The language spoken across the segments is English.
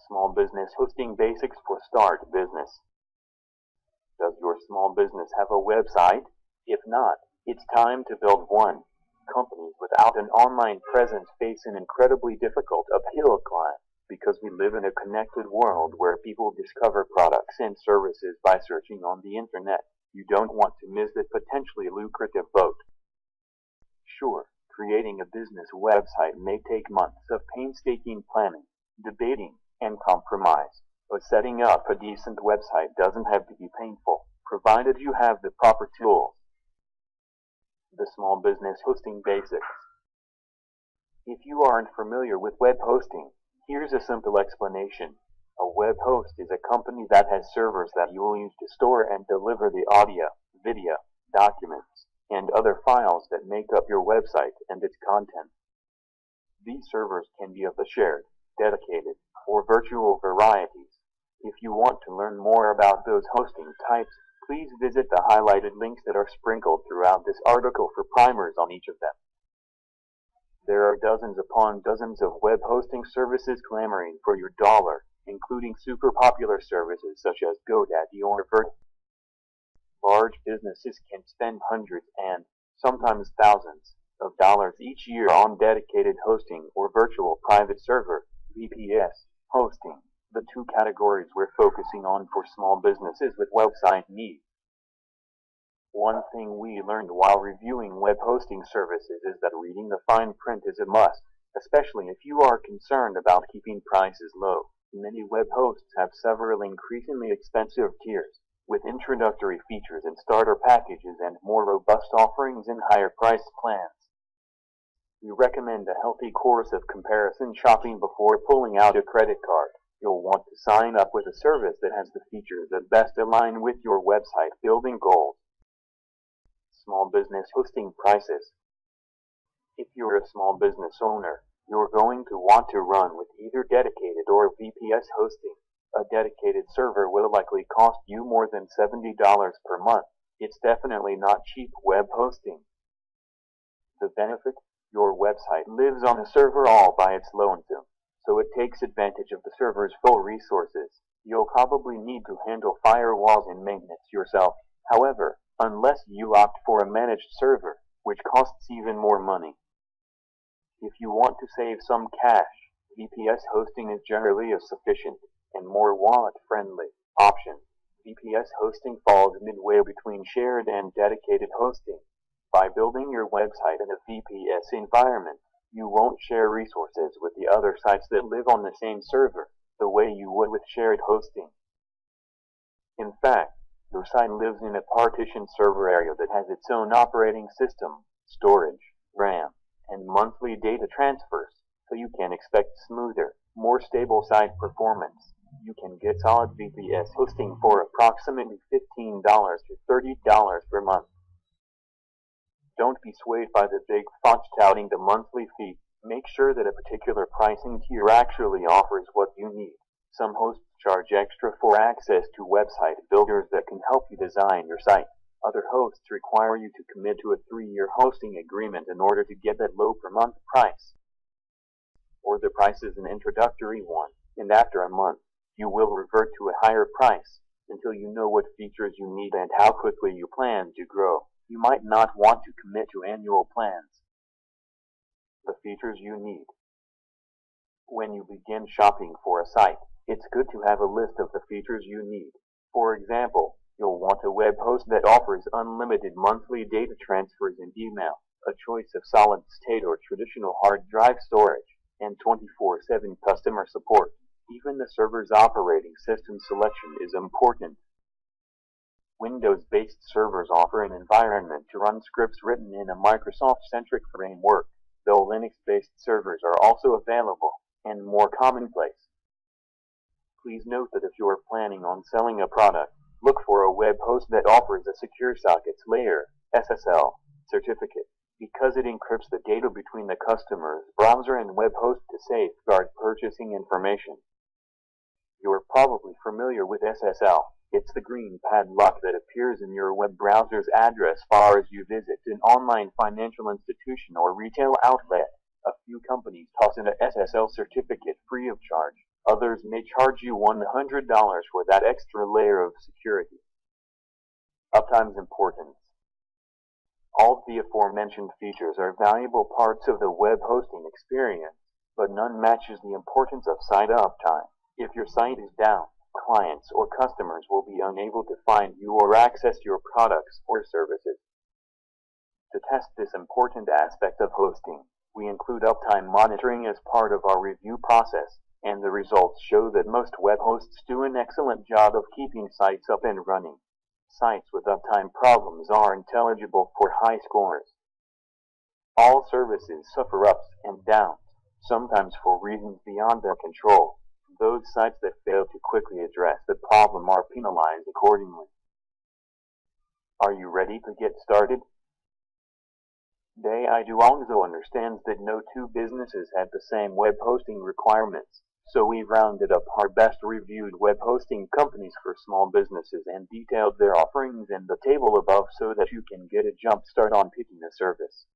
Small business hosting basics for start business. Does your small business have a website? If not, it's time to build one. Companies without an online presence face an incredibly difficult uphill climb because we live in a connected world where people discover products and services by searching on the internet. You don't want to miss that potentially lucrative boat. Sure, creating a business website may take months of painstaking planning, debating, and compromise, but setting up a decent website doesn't have to be painful, provided you have the proper tools. The small business hosting basics. If you aren't familiar with web hosting, here's a simple explanation. A web host is a company that has servers that you will use to store and deliver the audio, video, documents, and other files that make up your website and its content. These servers can be of the shared, dedicated, or virtual varieties. If you want to learn more about those hosting types, please visit the highlighted links that are sprinkled throughout this article for primers on each of them. There are dozens upon dozens of web hosting services clamoring for your dollar, including super popular services such as GoDaddy or Vert. Large businesses can spend hundreds and sometimes thousands of dollars each year on dedicated hosting or virtual private server, VPS, hosting, the two categories we're focusing on for small businesses with website needs. One thing we learned while reviewing web hosting services is that reading the fine print is a must, especially if you are concerned about keeping prices low. Many web hosts have several increasingly expensive tiers, with introductory features and starter packages and more robust offerings in higher-priced plans. We recommend a healthy course of comparison shopping before pulling out a credit card. You'll want to sign up with a service that has the features that best align with your website building goals. Small business hosting prices. If you're a small business owner, you're going to want to run with either dedicated or VPS hosting. A dedicated server will likely cost you more than $70 per month. It's definitely not cheap web hosting. The benefit? Your website lives on a server all by its lonesome, so it takes advantage of the server's full resources. You'll probably need to handle firewalls and maintenance yourself. However, unless you opt for a managed server, which costs even more money. If you want to save some cash, VPS hosting is generally a sufficient and more wallet-friendly option. VPS hosting falls midway between shared and dedicated hosting. By building your website in a VPS environment, you won't share resources with the other sites that live on the same server, the way you would with shared hosting. In fact, your site lives in a partitioned server area that has its own operating system, storage, RAM, and monthly data transfers, so you can expect smoother, more stable site performance. You can get solid VPS hosting for approximately $15 to $30 per month. Don't be swayed by the big fonts touting the monthly fee. Make sure that a particular pricing tier actually offers what you need. Some hosts charge extra for access to website builders that can help you design your site. Other hosts require you to commit to a 3-year hosting agreement in order to get that low per month price. Or the price is an introductory one, and after a month, you will revert to a higher price until you know what features you need and how quickly you plan to grow. You might not want to commit to annual plans. The features you need. When you begin shopping for a site, it's good to have a list of the features you need. For example, you'll want a web host that offers unlimited monthly data transfers and email, a choice of solid-state or traditional hard drive storage, and 24/7 customer support. Even the server's operating system selection is important. Windows-based servers offer an environment to run scripts written in a Microsoft-centric framework, though Linux-based servers are also available, and more commonplace. Please note that if you are planning on selling a product, look for a web host that offers a Secure Sockets Layer (SSL) certificate, because it encrypts the data between the customer's browser and web host to safeguard purchasing information. You are probably familiar with SSL. It's the green padlock that appears in your web browser's address bar as you visit an online financial institution or retail outlet. A few companies toss in a SSL certificate free of charge, Others may charge you $100 for that extra layer of security. Uptime's importance. All of the aforementioned features are valuable parts of the web hosting experience, but none matches the importance of site uptime. If your site is down, clients or customers will be unable to find you or access your products or services. To test this important aspect of hosting, we include uptime monitoring as part of our review process, and the results show that most web hosts do an excellent job of keeping sites up and running. Sites with uptime problems are ineligible for high scores. All services suffer ups and downs, sometimes for reasons beyond their control. Those sites that fail to quickly address the problem are penalized accordingly. Are you ready to get started? Daiduongso understands that no two businesses have the same web hosting requirements, so we rounded up our best reviewed web hosting companies for small businesses and detailed their offerings in the table above so that you can get a jump start on picking a service.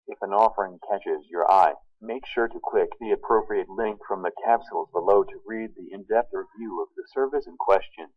If an offering catches your eye, make sure to click the appropriate link from the capsules below to read the in-depth review of the service in question.